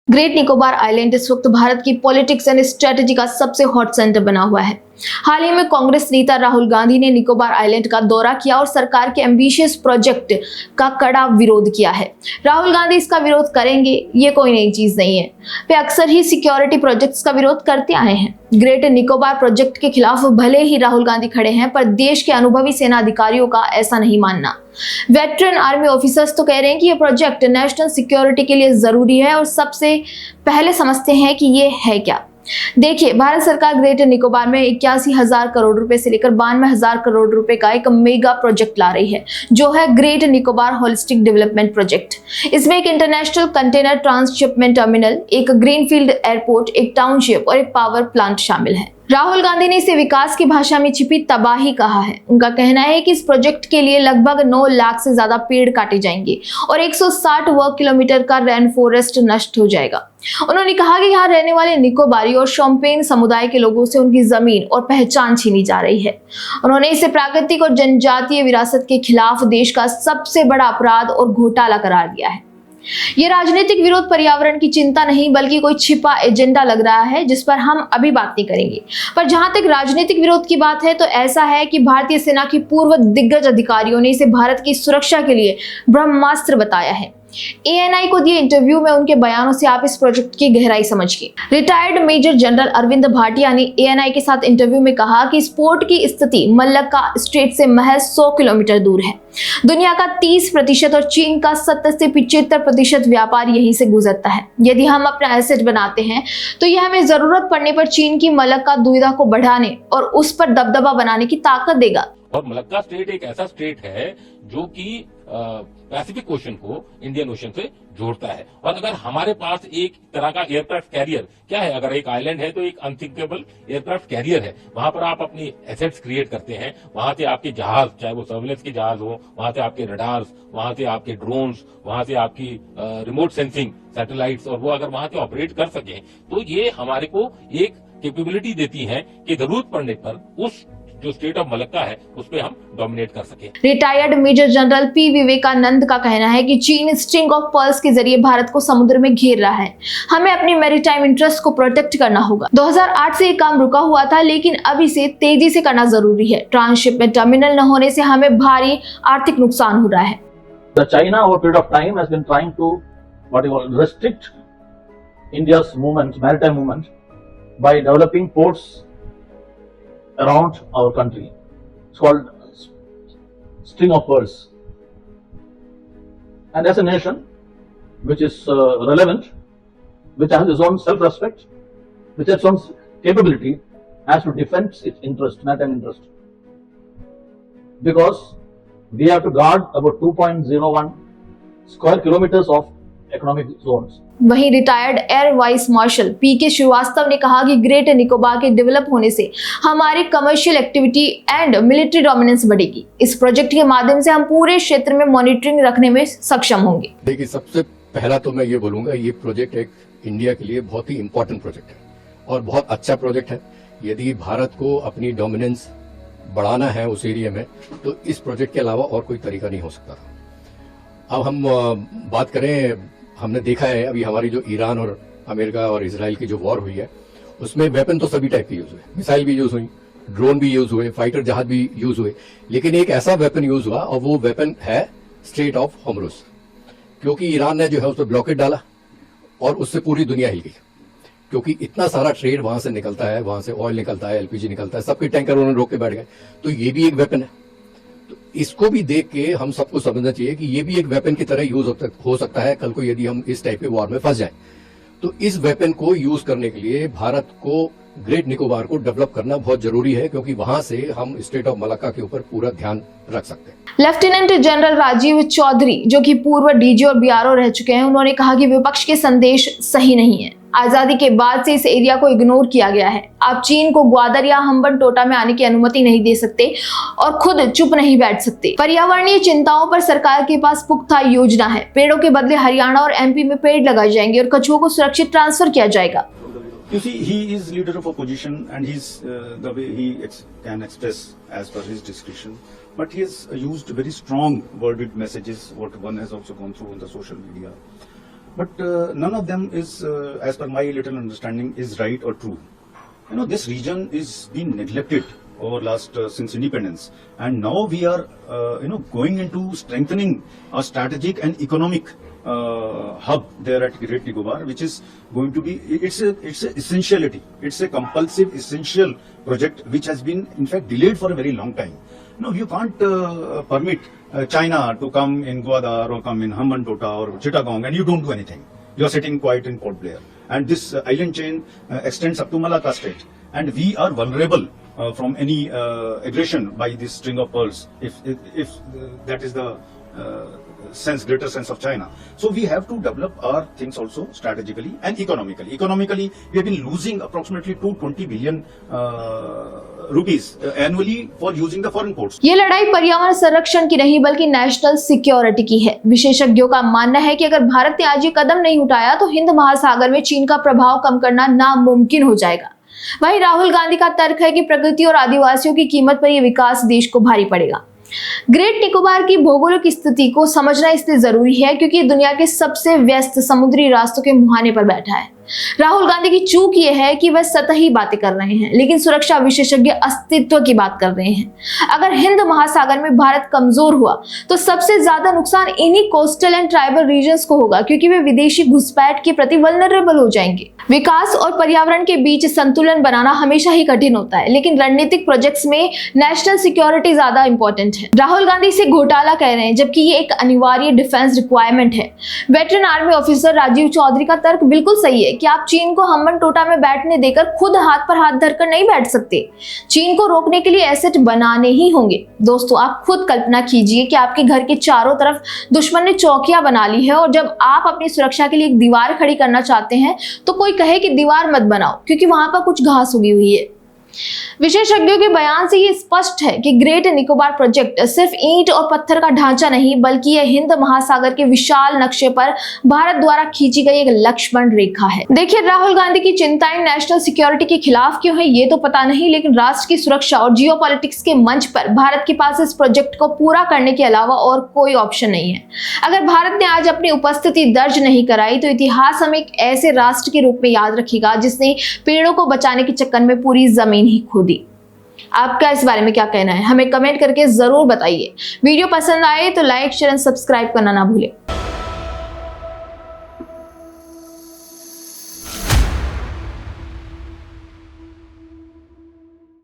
Great Nicobar island इस वक्त भारत की पॉलिटिक्स एंड स्ट्रेटेजी का सबसे हॉट सेंटर बना हुआ है। हाल ही में कांग्रेस नेता राहुल गांधी ने निकोबार आइलैंड का दौरा किया और सरकार के एम्बिशियस प्रोजेक्ट का कड़ा विरोध किया है। राहुल गांधी इसका विरोध करेंगे, ये कोई नई चीज नहीं है। वे अक्सर ही सिक्योरिटी प्रोजेक्ट्स का विरोध करते आए हैं। ग्रेट निकोबार प्रोजेक्ट के खिलाफ भले ही राहुल गांधी खड़े हैं, पर देश के अनुभवी सेना अधिकारियों का ऐसा नहीं मानना। वेटरन आर्मी ऑफिसर्स तो कह रहे हैं कि यह प्रोजेक्ट नेशनल सिक्योरिटी के लिए जरूरी है और सबसे पहले समझते हैं कि ये है क्या। देखिए, भारत सरकार ग्रेट निकोबार में 81,000 करोड़ रुपए से लेकर 92,000 करोड़ रुपए का एक मेगा प्रोजेक्ट ला रही है, जो है great Nicobar holistic development project. इसमें एक इंटरनेशनल कंटेनर ट्रांसशिपमेंट टर्मिनल, एक ग्रीनफील्ड एयरपोर्ट, एक टाउनशिप और एक पावर प्लांट शामिल है। राहुल गांधी ने इसे विकास की भाषा में छिपी तबाही कहा है। उनका कहना है कि इस प्रोजेक्ट के लिए लगभग 9 लाख से ज्यादा पेड़ काटे जाएंगे और 160 वर्ग किलोमीटर का रेन फॉरेस्ट नष्ट हो जाएगा। उन्होंने कहा कि यहाँ रहने वाले निकोबारी और शोम्पेन समुदाय के लोगों से उनकी जमीन और पहचान छीनी जा रही है। उन्होंने इसे प्राकृतिक और जनजातीय विरासत के खिलाफ देश का सबसे बड़ा अपराध और घोटाला करार दिया है। ये राजनीतिक विरोध पर्यावरण की चिंता नहीं, बल्कि कोई छिपा एजेंडा लग रहा है, जिस पर हम अभी बात नहीं करेंगे। पर जहां तक राजनीतिक विरोध की बात है, तो ऐसा है कि भारतीय सेना की पूर्व दिग्गज अधिकारियों ने इसे भारत की सुरक्षा के लिए ब्रह्मास्त्र बताया है। ANI को दिए इंटरव्यू में उनके बयानों से आप इस प्रोजेक्ट की गहराई समझिए। Retired major general Arvind Bhatia ने ANI के साथ इंटरव्यू में कहा कि इस पोर्ट की स्थिति मलक्का स्ट्रेट से महज 100 किलोमीटर दूर है। दुनिया का 30% और चीन का 70 से 75% व्यापार यहीं से गुजरता है। यदि हम अपना एसेट बनाते हैं, तो यह हमें जरूरत पड़ने पर चीन की मलक्का दुविधा को बढ़ाने और उस पर दबदबा बनाने की ताकत देगा। और मलक्का स्ट्रेट एक ऐसा स्ट्रेट है जो कि पैसिफिक ओशन को इंडियन ओशन से जोड़ता है। और अगर हमारे पास एक तरह का एयरक्राफ्ट कैरियर क्या है, अगर एक आइलैंड है तो एक अनथिंकेबल एयरक्राफ्ट कैरियर है। वहां पर आप अपनी एसेट्स क्रिएट करते हैं, वहां से आपके जहाज, चाहे वो सर्वेलेंस के जहाज हो, वहां से आपके रडार्स, वहां से आपके ड्रोन्स, वहां से आपकी रिमोट सेंसिंग सैटेलाइट्स, और वो अगर वहां से ऑपरेट कर सके तो ये हमारे को एक कैपेबिलिटी देती है कि जरूरत पड़ने पर उस जो स्टेट ऑफ मलक्का है उस पे हम डोमिनेट कर सके। Retired major general P Vivekanand का कहना है कि चीन स्ट्रिंग ऑफ पर्ल्स के जरिए भारत को समुद्र में घेर रहा है। हमें अपनी मैरीटाइम इंटरेस्ट को प्रोटेक्ट करना होगा। 2008 से ये काम रुका हुआ था, लेकिन अब इसे तेजी से करना जरूरी है। ट्रांसशिपमेंट टर्मिनल न होने से हमें भारी आर्थिक नुकसान हो रहा है। China over a period of time has been trying to restrict India's movement, maritime movement, by developing ports around our country. It's called string of pearls. And as a nation which is relevant, which has its own self-respect, which has its own capability, has to defend its interest, maritime interest. Because we have to guard about 2.01 square kilometers of economic zones. वहीं retired air vice marshal PK Srivastava ने कहा कि great Nicobar के develop होने से हमारी commercial activity and military dominance बढ़ेगी। इस प्रोजेक्ट के माध्यम से हम पूरे क्षेत्र में मॉनिटरिंग रखने में सक्षम होंगे। देखिए, सबसे पहला तो मैं ये बोलूंगा, ये प्रोजेक्ट एक इंडिया के लिए बहुत ही इंपॉर्टेंट प्रोजेक्ट है और बहुत अच्छा प्रोजेक्ट है। यदि भारत को अपनी डोमिनेंस बढ़ाना है उस एरिया में, तो इस प्रोजेक्ट के अलावा और कोई तरीका नहीं हो सकता। अब हम बात करें, हमने देखा है अभी हमारी जो ईरान और अमेरिका और इजराइल की जो वॉर हुई है, उसमें वेपन तो सभी टाइप के यूज हुए, मिसाइल भी यूज हुई, ड्रोन भी यूज हुए, फाइटर जहाज भी यूज हुए, लेकिन एक ऐसा वेपन यूज हुआ और वो वेपन है स्ट्रेट ऑफ हॉर्मुज़। क्योंकि ईरान ने जो है उस पर ब्लॉकेट डाला और उससे पूरी दुनिया हिल गई, क्योंकि इतना सारा ट्रेड वहां से निकलता है, वहां से ऑयल निकलता है, LPG निकलता है, सबके टैंकर उन्होंने रोक के बैठ गए। तो ये भी एक वेपन है। तो इसको भी देख के हम सबको समझना चाहिए कि ये भी एक वेपन की तरह यूज हो सकता है कल को, यदि हम इस टाइप के वॉर में फंस जाएं। तो इस वेपन को यूज करने के लिए भारत को ग्रेट निकोबार को डेवलप करना बहुत जरूरी है, क्योंकि वहां से हम स्टेट ऑफ मलक्का के ऊपर पूरा ध्यान रख सकते हैं। लेफ्टिनेंट जनरल राजीव चौधरी, जो कि पूर्व DG और BRO रह चुके हैं, उन्होंने कहा कि विपक्ष के संदेश सही नहीं है। आजादी के बाद से इस एरिया को इग्नोर किया गया है। आप चीन को ग्वादर या हम्बनटोटा में आने की अनुमति नहीं दे सकते और खुद चुप नहीं बैठ सकते। पर्यावरणीय चिंताओं पर सरकार के पास पुख्ता योजना है। पेड़ों के बदले हरियाणा और MP में पेड़ लगाए जाएंगे और कछुओं को सुरक्षित ट्रांसफर किया जाएगा। You see, he is leader of opposition, and he's the way he can express as per his discretion. But he has used very strong worded messages. What one has also gone through on the social media. but none of them is, as per my little understanding, is right or true. You know, this region is being neglected over last since independence, and now we are going into strengthening a strategic and economic hub there at Great Nicobar, which is going to be, it's a essentiality, it's a compulsive essential project which has been in fact delayed for a very long time. No, you can't permit China to come in Gwadar or come in Hambantota or Chittagong and you don't do anything. You are sitting quiet in Port Blair. And this island chain extends up to Malacca Strait. And we are vulnerable from any aggression by this string of pearls, if that is the greater sense of China. So we have to develop our things also strategically and economically. Economically, we have been losing approximately 220 billion rupees annually for using the foreign ports. ये लड़ाई पर्यावरण संरक्षण की नहीं बल्कि national security की है। विशेषज्ञों का मानना है कि अगर भारत ने आज ये कदम नहीं उठाया तो हिंद महासागर में चीन का प्रभाव कम करना नामुमकिन हो जाएगा। वहीं राहुल गांधी का तर्क है कि प्रकृति और आदिवासियों की कीमत पर यह विकास देश को भारी पड़ेगा। ग्रेट निकोबार की भौगोलिक स्थिति को समझना इसलिए जरूरी है क्योंकि दुनिया के सबसे व्यस्त समुद्री रास्तों के मुहाने पर बैठा है। राहुल गांधी की चूक यह है कि वह सतही बातें कर रहे हैं, लेकिन सुरक्षा विशेषज्ञ अस्तित्व की बात कर रहे हैं। अगर हिंद महासागर में भारत कमजोर हुआ तो सबसे ज्यादा नुकसान इन्हीं कोस्टल एंड ट्राइबल रीजन्स को होगा, क्योंकि वे विदेशी घुसपैठ के प्रति वल्नरेबल हो जाएंगे। विकास और पर्यावरण के बीच संतुलन बनाना हमेशा ही कठिन होता है, लेकिन रणनीतिक प्रोजेक्ट्स में नेशनल सिक्योरिटी ज्यादा इंपॉर्टेंट है। राहुल गांधी इसे घोटाला कह रहे हैं, जबकि ये एक अनिवार्य डिफेंस रिक्वायरमेंट है। Veteran army officer Rajiv Chaudhary का तर्क बिल्कुल सही है कि आप चीन को हम्बनटोटा में बैठने देकर खुद हाथ पर हाथ धरकर नहीं बैठ सकते। चीन को रोकने के लिए एसेट बनाने ही होंगे। दोस्तों, आप खुद कल्पना कीजिए कि आपके घर के चारों तरफ दुश्मन ने चौकियां बना ली है और जब आप अपनी सुरक्षा के लिए एक दीवार खड़ी करना चाहते हैं तो कोई कहे कि दीवार मत बनाओ क्योंकि वहां पर कुछ घास उगी हुई है। विशेषज्ञों के बयान से ये स्पष्ट है कि ग्रेट निकोबार प्रोजेक्ट सिर्फ ईंट और पत्थर का ढांचा नहीं, बल्कि यह हिंद महासागर के विशाल नक्शे पर भारत द्वारा खींची गई एक लक्ष्मण रेखा है। देखिए, राहुल गांधी की चिंताएं नेशनल सिक्योरिटी के खिलाफ क्यों है ये तो पता नहीं, लेकिन राष्ट्र की सुरक्षा और जियोपॉलिटिक्स के मंच पर भारत के पास इस प्रोजेक्ट को पूरा करने के अलावा और कोई ऑप्शन नहीं है। अगर भारत ने आज अपनी उपस्थिति दर्ज नहीं कराई तो इतिहास हमें एक ऐसे राष्ट्र के रूप में याद रखेगा जिसने पेड़ों को बचाने के चक्कर में पूरी जमीन ही खो दी। आपका इस बारे में क्या कहना है, हमें कमेंट करके जरूर बताइए। वीडियो पसंद आए तो लाइक, शेयर एंड सब्सक्राइब करना ना भूलें।